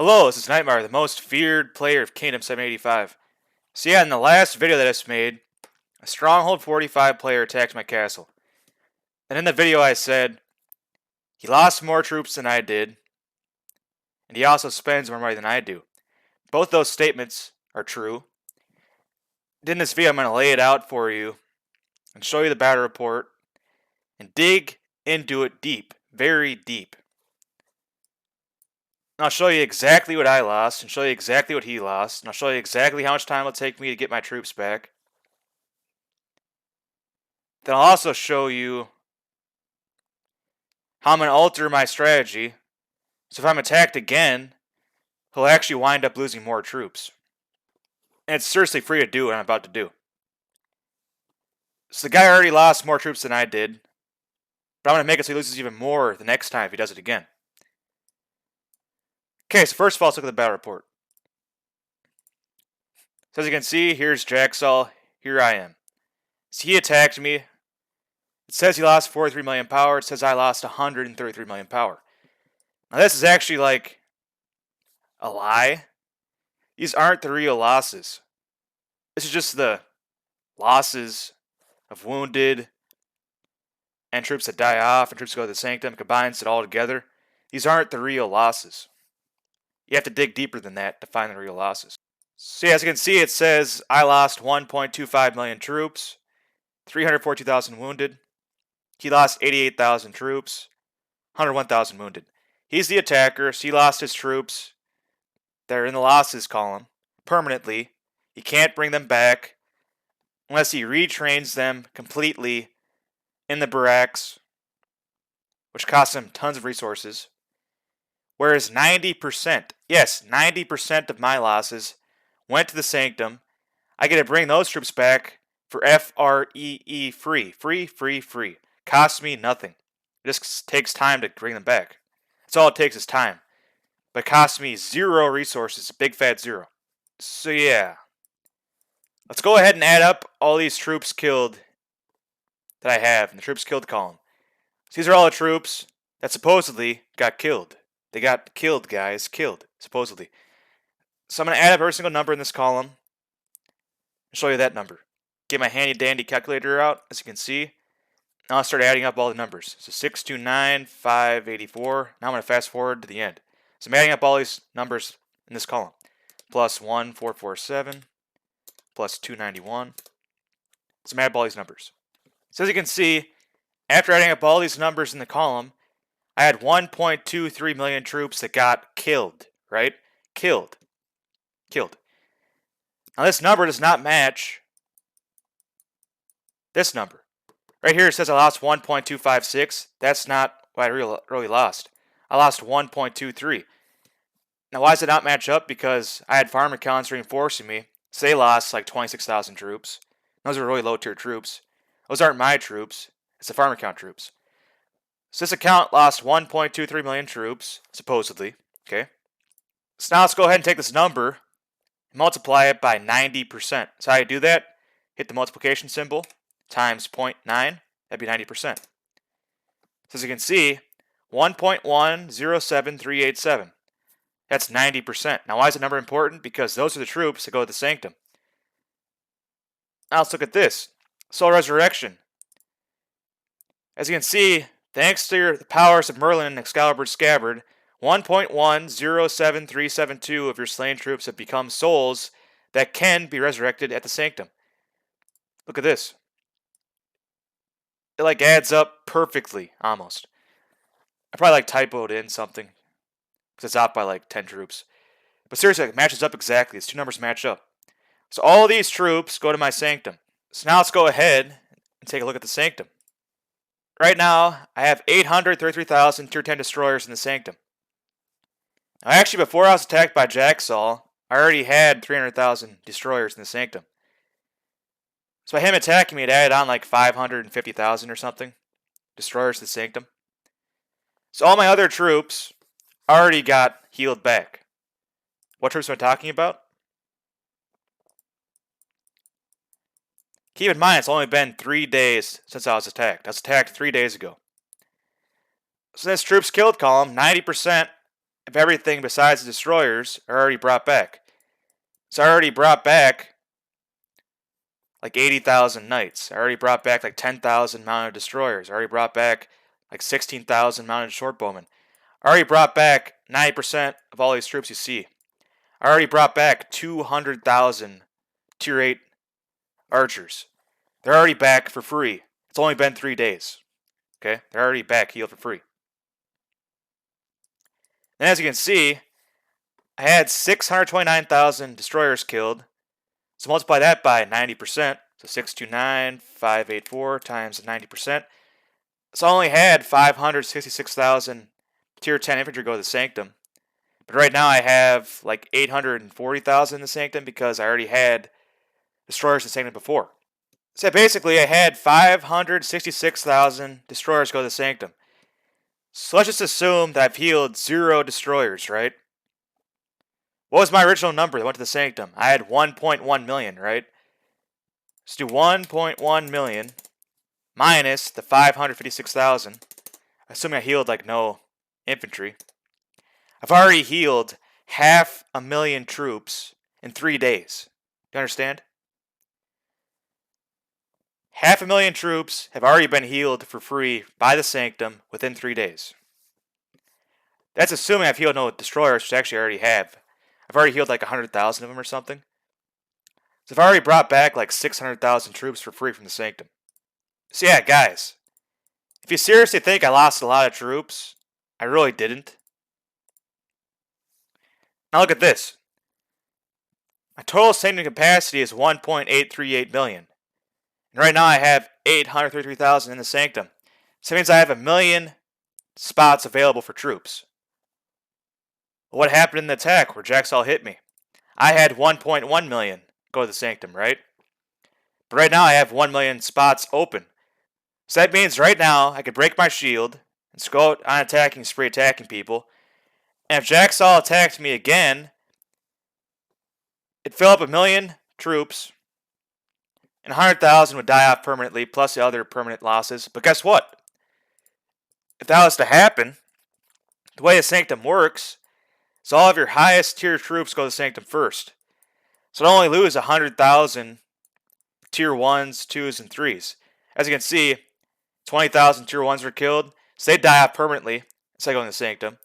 Hello, this is nightmarr, the most feared player of Kingdom 785. So yeah, in the last video that I just made, a Stronghold 45 player attacked my castle. And in the video I said, he lost more troops than I did, and he also spends more money than I do. Both those statements are true. In this video I'm going to lay it out for you, and show you the battle report, and dig into it deep, very deep. And I'll show you exactly what I lost, and show you exactly what he lost, and I'll show you exactly how much time it'll take me to get my troops back. Then I'll also show you how I'm going to alter my strategy, so if I'm attacked again, he'll actually wind up losing more troops. And it's seriously free to do what I'm about to do. So the guy already lost more troops than I did, but I'm going to make it so he loses even more the next time if he does it again. Okay, so first of all, let's look at the battle report. So as you can see, here's Jaxal, here I am. So he attacked me. It says he lost 43 million power, it says I lost 133 million power. Now this is actually like a lie. These aren't the real losses. This is just the losses of wounded and troops that die off and troops go to the Sanctum, combines it all together. These aren't the real losses. You have to dig deeper than that to find the real losses. So yeah, as you can see, it says I lost 1.25 million troops, 342,000 wounded. He lost 88,000 troops, 101,000 wounded. He's the attacker, so he lost his troops. They're in the losses column permanently. He can't bring them back unless he retrains them completely in the barracks, which costs him tons of resources. Whereas 90%, yes, 90% of my losses went to the Sanctum. I get to bring those troops back for FREE, free. Costs me nothing. It just takes time to bring them back. That's all it takes is time. But it costs me 0 resources, big fat 0. So yeah. Let's go ahead and add up all these troops killed that I have in the troops killed column. So these are all the troops that supposedly got killed. They got killed, guys. Killed, supposedly. So I'm going to add up every single number in this column and show you that number. Get my handy dandy calculator out, as you can see. Now I'll start adding up all the numbers. So 629, 584. Now I'm going to fast forward to the end. So I'm adding up all these numbers in this column. Plus 1447, plus 291. So I'm adding up all these numbers. So as you can see, after adding up all these numbers in the column, I had 1.23 million troops that got killed, right? Killed. Now this number does not match this number. Right here it says I lost 1.256. That's not what I really lost. I lost 1.23. Now why does it not match up? Because I had farm accounts reinforcing me. So they lost like 26,000 troops. Those are really low tier troops. Those aren't my troops. It's the farm account troops. So this account lost 1.23 million troops, supposedly. Okay. So now let's go ahead and take this number and multiply it by 90%. So how you do that? Hit the multiplication symbol times 0.9. That'd be 90%. So as you can see, 1.107387. That's 90%. Now why is the number important? Because those are the troops that go to the Sanctum. Now let's look at this. Soul Resurrection. As you can see, thanks to the powers of Merlin and Excalibur's Scabbard, 1.107372 of your slain troops have become souls that can be resurrected at the Sanctum. Look at this. It like adds up perfectly, almost. I probably like typoed in something, because it's out by like 10 troops. But seriously, it matches up exactly. These two numbers match up. So all these troops go to my Sanctum. So now let's go ahead and take a look at the Sanctum. Right now, I have 833,000 tier 10 destroyers in the Sanctum. Now actually, before I was attacked by Jaxal, I already had 300,000 destroyers in the Sanctum. So by him attacking me, it added on like 550,000 or something destroyers to the Sanctum. So all my other troops already got healed back. What troops am I talking about? Keep in mind, it's only been 3 days since I was attacked. I was attacked 3 days ago. So this troops killed column, 90% if everything besides the destroyers are already brought back. So I already brought back like 80,000 knights. I already brought back like 10,000 mounted destroyers. I already brought back like 16,000 mounted shortbowmen. I already brought back 90% of all these troops you see. I already brought back 200,000 tier 8 archers. They're already back for free. It's only been 3 days. Okay? They're already back healed for free. And as you can see, I had 629,000 destroyers killed. So multiply that by 90%. So 629,584 times 90%. So I only had 566,000 tier 10 infantry go to the Sanctum. But right now I have like 840,000 in the Sanctum because I already had destroyers in the Sanctum before. So basically I had 566,000 destroyers go to the Sanctum. So let's just assume that I've healed 0 destroyers, right? What was my original number that went to the Sanctum? I had 1.1 million, right? Let's do 1.1 million minus the 556,000. Assuming I healed like no infantry. I've already healed 500,000 troops in 3 days. Do you understand? 500,000 troops have already been healed for free by the Sanctum within 3 days. That's assuming I've healed no destroyers, which I actually already have. I've already healed like 100,000 of them or something. So I've already brought back like 600,000 troops for free from the Sanctum. So yeah, guys, if you seriously think I lost a lot of troops, I really didn't. Now look at this. My total Sanctum capacity is 1.838 million. And right now I have 833,000 in the Sanctum. So that means I have 1,000,000 spots available for troops. What happened in the attack where Jaxal hit me? I had 1.1 million go to the Sanctum, right? But right now I have 1 million spots open. So that means right now I could break my shield and just go out on attacking, spree attacking people. And if Jaxal attacked me again, it'd fill up 1,000,000 troops. And 100,000 would die off permanently, plus the other permanent losses. But guess what? If that was to happen, the way the Sanctum works is all of your highest tier troops go to the Sanctum first. So don't only lose 100,000 tier 1s, 2s, and 3s. As you can see, 20,000 tier 1s were killed, so they die off permanently instead of going to the Sanctum.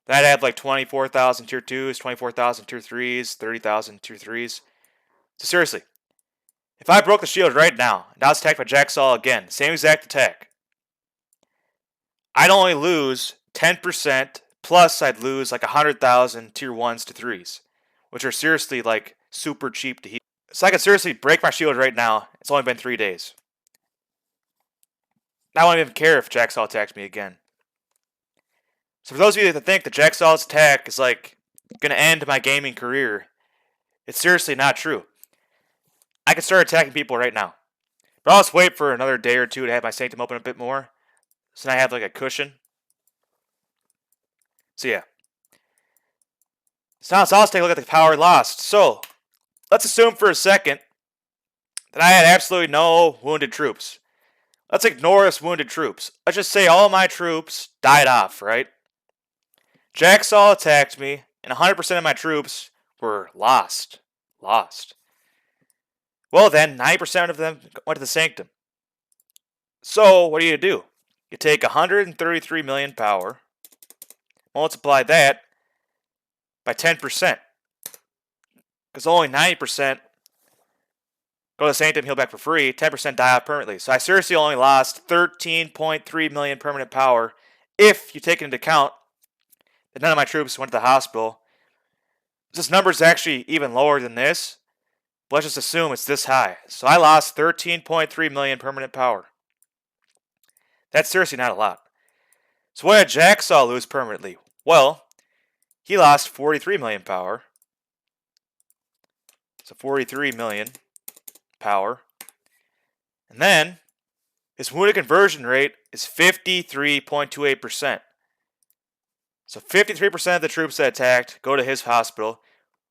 Then I'd have like 24,000 tier 2s, 24,000 tier 3s, 30,000 tier 3s. So seriously, if I broke the shield right now, and I was attacked by Jaxal again, same exact attack, I'd only lose 10%, plus I'd lose like 100,000 tier 1s to 3s, which are seriously like super cheap to heal. So I could seriously break my shield right now. It's only been 3 days. I won't even care if Jaxal attacks me again. So for those of you that think that Jaxal's attack is like going to end my gaming career, it's seriously not true. I can start attacking people right now. But I'll just wait for another day or two to have my Sanctum open a bit more. So now I have like a cushion. So yeah. So now let's take a look at the power lost. So let's assume for a second that I had absolutely no wounded troops. Let's ignore this wounded troops. Let's just say all my troops died off, right? Jaxal attacked me, and 100% of my troops were lost. Well then, 90% of them went to the Sanctum. So, what do? You take 133 million power, multiply that by 10%. Because only 90% go to the Sanctum, heal back for free, 10% die off permanently. So I seriously only lost 13.3 million permanent power if you take into account that none of my troops went to the hospital. This number is actually even lower than this, but let's just assume it's this high. So I lost 13.3 million permanent power. That's seriously not a lot. So what did Jaxal lose permanently? Well, he lost 43 million power. So 43 million power. And then his wounded conversion rate is 53.28%. So 53% of the troops that attacked go to his hospital,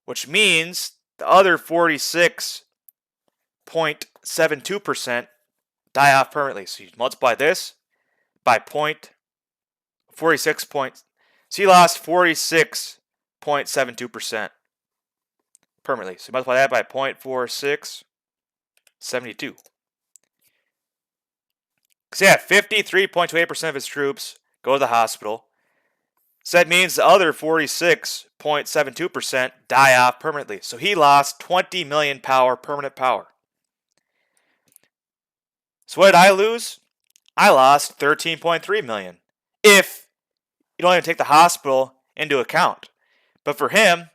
which means the other 46.72% die off permanently. So you multiply this by 46 So he lost 46.72% permanently. So multiply that by 0.4672. So yeah, 53.28% of his troops go to the hospital. So that means the other 46.72% die off permanently. So he lost 20 million power, permanent power. So what did I lose? I lost 13.3 million. If you don't even take the hospital into account. But for him,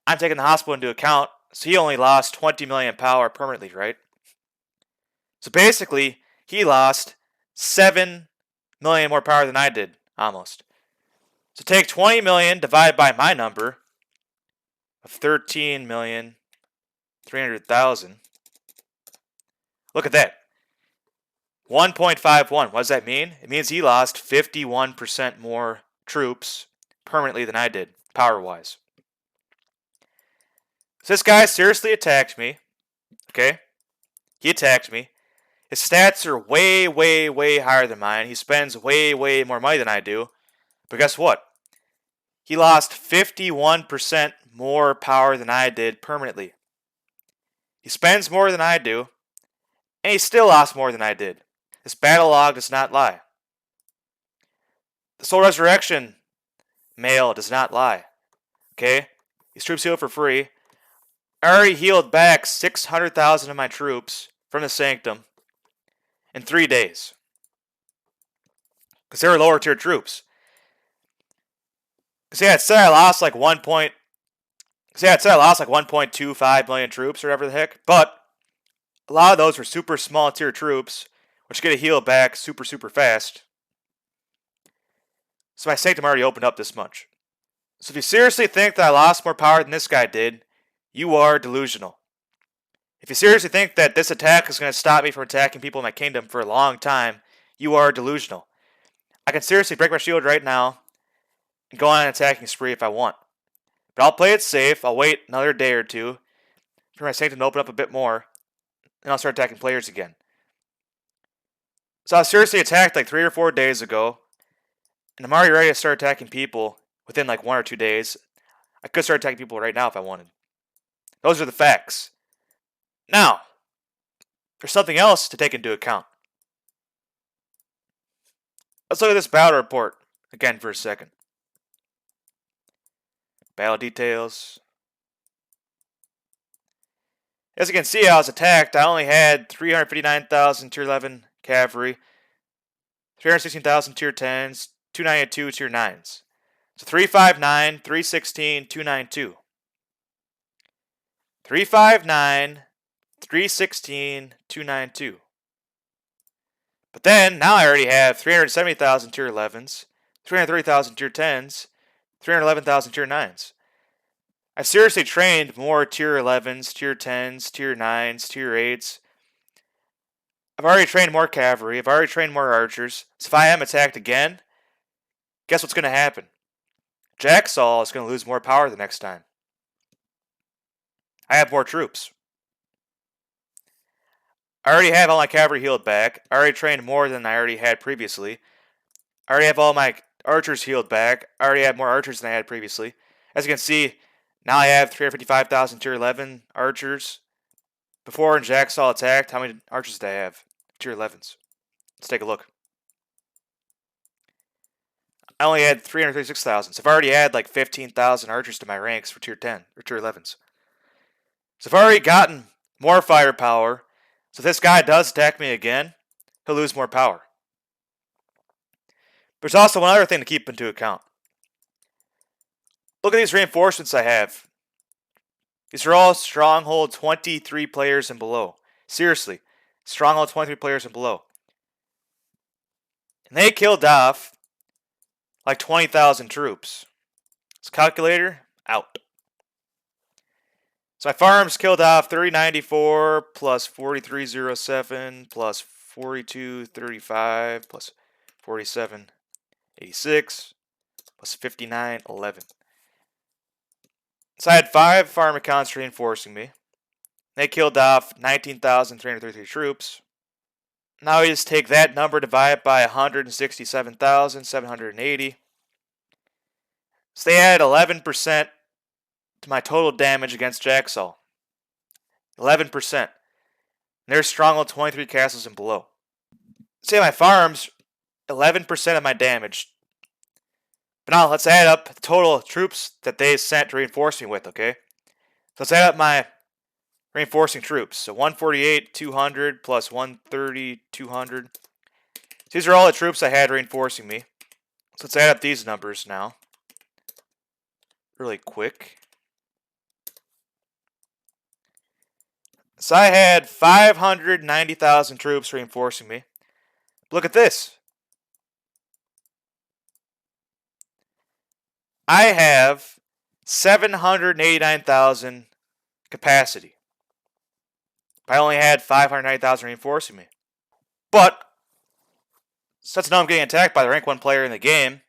I'm taking the hospital into account, so he only lost 20 million power permanently, right? So basically, he lost 7 million more power than I did, almost. So take 20 million divided by my number of 13,300,000. Look at that. 1.51. What does that mean? It means he lost 51% more troops permanently than I did, power-wise. So this guy seriously attacked me. Okay? He attacked me. His stats are way, way, way higher than mine. He spends way, way more money than I do. But guess what? He lost 51% more power than I did permanently. He spends more than I do, and he still lost more than I did. This battle log does not lie. The Soul Resurrection mail does not lie. Okay? These troops heal for free. I already healed back 600,000 of my troops from the Sanctum in 3 days. Because they were lower tier troops. Because yeah, it said I lost like 1.25 million troops or whatever the heck. But a lot of those were super small tier troops, which get a heal back super, super fast. So my Sanctum already opened up this much. So if you seriously think that I lost more power than this guy did, you are delusional. If you seriously think that this attack is going to stop me from attacking people in my kingdom for a long time, you are delusional. I can seriously break my shield right now and go on an attacking spree if I want. But I'll play it safe. I'll wait another day or two for my Sanctum to open up a bit more, and I'll start attacking players again. So I was seriously attacked like 3 or 4 days ago, and I'm already ready to start attacking people within like 1 or 2 days. I could start attacking people right now if I wanted. Those are the facts. Now, there's something else to take into account. Let's look at this battle report again for a second. Battle details. As you can see, I was attacked. I only had 359,000 tier 11 cavalry, 316,000 tier 10s, 292 tier 9s. So 359, 316, 292. 359, 316, 292. But then, now I already have 370,000 tier 11s, 330,000 tier 10s, 311,000 tier 9s. I've seriously trained more tier 11s, tier 10s, tier 9s, tier 8s. I've already trained more cavalry. I've already trained more archers. So if I am attacked again, guess what's going to happen? Jack Saul is going to lose more power the next time. I have more troops. I already have all my cavalry healed back. I already trained more than I already had previously. I already have all my archers healed back. I already have more archers than I had previously. As you can see, now I have 355,000 tier 11 archers. Before when Jack Saul attacked, how many archers did I have? Tier 11s. Let's take a look. I only had 336,000. So I've already had like 15,000 archers to my ranks for tier 10 or tier 11s. So I've already gotten more firepower. So if this guy does attack me again, he'll lose more power. There's also one other thing to keep into account. Look at these reinforcements I have. These are all Stronghold 23 players and below. Seriously, Stronghold 23 players and below. And they killed off like 20,000 troops. This calculator, out. So my farms killed off 3094 plus 4307 plus 4235 plus 4786 plus 5911. So I had 5 farm accounts reinforcing me. They killed off 19,333 troops. Now we just take that number, divide it by 167,780. So they added 11% to my total damage against Jaxal. 11%. And they're strong on 23 castles and below. Say my farms, 11% of my damage. But now let's add up the total troops that they sent to reinforce me with, okay? So let's add up my reinforcing troops. So 148, 200, plus 130, 200. These are all the troops I had reinforcing me. So let's add up these numbers now. Really quick. So I had 590,000 troops reinforcing me. Look at this. I have 789,000 capacity. I only had 590,000 reinforcing me. But since now I'm getting attacked by the rank 1 player in the game,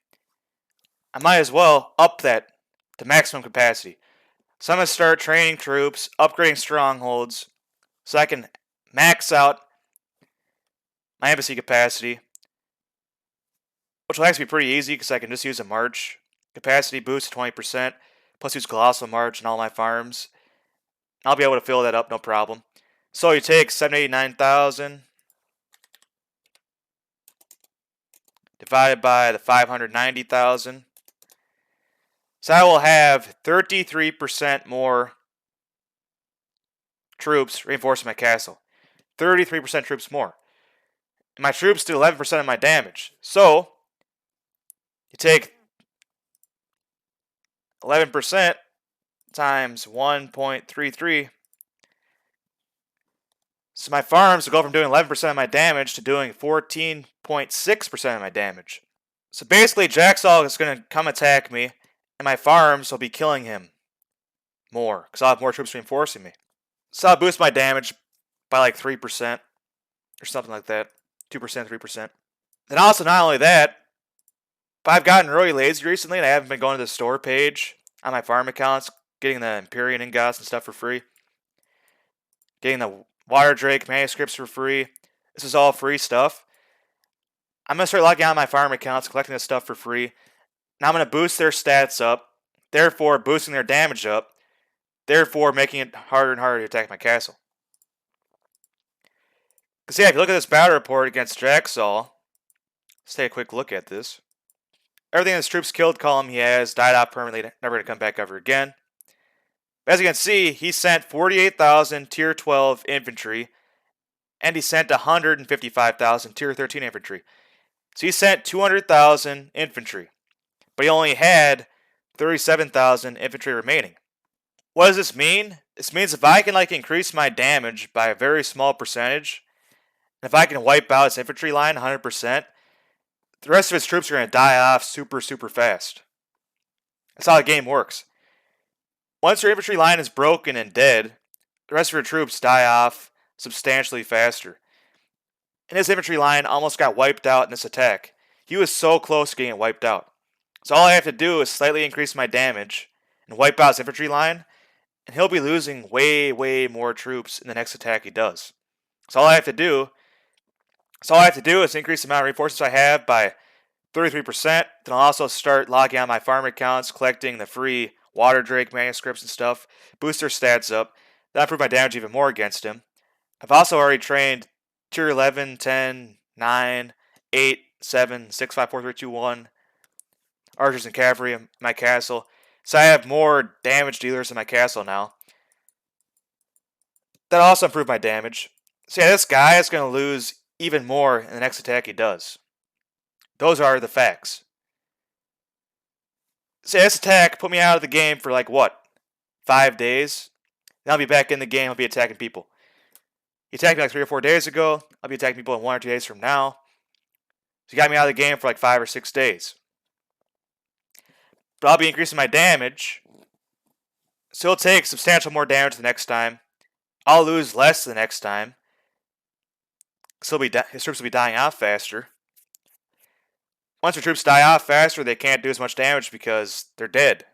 I might as well up that to maximum capacity. So I'm going to start training troops, upgrading strongholds, so I can max out my embassy capacity, which will actually be pretty easy because I can just use a march. Capacity boost 20%, plus use Colossal March and all my farms. I'll be able to fill that up, no problem. So you take 789,000 divided by the 590,000. So I will have 33% more troops reinforcing my castle. 33% troops more. And my troops do 11% of my damage. So you take 11% times 1.33. So my farms will go from doing 11% of my damage to doing 14.6% of my damage. So basically Jaxal is going to come attack me, and my farms will be killing him more, because I'll have more troops reinforcing me. So I'll boost my damage by like 3%, or something like that. 2%, 3%. And also, not only that, but I've gotten really lazy recently, and I haven't been going to the store page on my farm accounts, getting the Empyrean ingots and stuff for free. Getting the Water Drake manuscripts for free. This is all free stuff. I'm going to start logging on my farm accounts, collecting this stuff for free. Now I'm going to boost their stats up, therefore boosting their damage up, therefore making it harder and harder to attack my castle. Because yeah, if you look at this battle report against Jaxal, let's take a quick look at this. Everything in this troops killed column he has died out permanently, never going to come back ever again. As you can see, he sent 48,000 tier 12 infantry, and he sent 155,000 tier 13 infantry. So he sent 200,000 infantry, but he only had 37,000 infantry remaining. What does this mean? This means if I can increase my damage by a very small percentage, and if I can wipe out his infantry line 100%, the rest of his troops are going to die off super fast. That's how the game works. Once your infantry line is broken and dead, the rest of your troops die off substantially faster. And his infantry line almost got wiped out in this attack. He was so close to getting wiped out. So all I have to do is slightly increase my damage and wipe out his infantry line, and he'll be losing way more troops in the next attack he does. So all I have to do is increase the amount of reinforcements I have by 33%. Then I'll also start logging on my farm accounts, collecting the free Water Drake manuscripts and stuff, boost their stats up. That'll improve my damage even more against him. I've also already trained tier 11, 10, 9, 8, 7, 6, 5, 4, 3, 2, 1 archers and cavalry in my castle. So I have more damage dealers in my castle now. That'll also improve my damage. So yeah, this guy is going to lose even more in the next attack he does. Those are the facts. So this attack put me out of the game for 5 days. Then I'll be back in the game. I'll be attacking people. He attacked me 3 or 4 days ago. I'll be attacking people in 1 or 2 days from now. So he got me out of the game for 5 or 6 days. But I'll be increasing my damage. So he'll take substantial more damage the next time. I'll lose less the next time. So his troops will be dying off faster. Once your troops die off faster, they can't do as much damage because they're dead.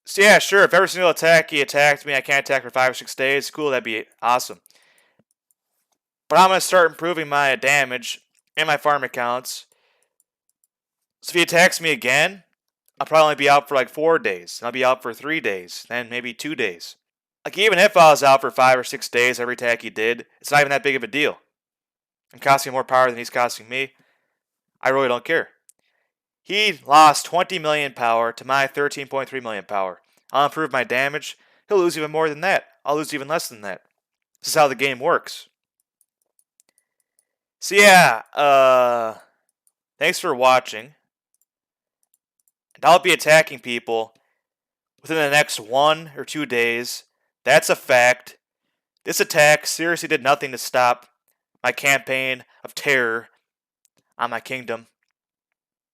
So yeah, sure, if every single attack he attacked me, I can't attack for 5 or 6 days, cool, that'd be awesome. But I'm going to start improving my damage and my farm accounts So if he attacks me again, I'll probably be out for like 4 days. And I'll be out for 3 days, then maybe 2 days. Like even if I was out for 5 or 6 days every attack he did, it's not even that big of a deal. I'm costing more power than he's costing me. I really don't care. He lost 20 million power to my 13.3 million power. I'll improve my damage. He'll lose even more than that. I'll lose even less than that. This is how the game works. So yeah, thanks for watching. And I'll be attacking people within the next 1 or 2 days. That's a fact. This attack seriously did nothing to stop my campaign of terror on my kingdom.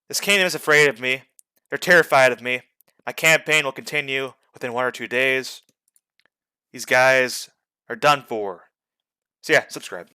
This kingdom is afraid of me. They're terrified of me. My campaign will continue within 1 or 2 days. These guys are done for. So yeah, subscribe.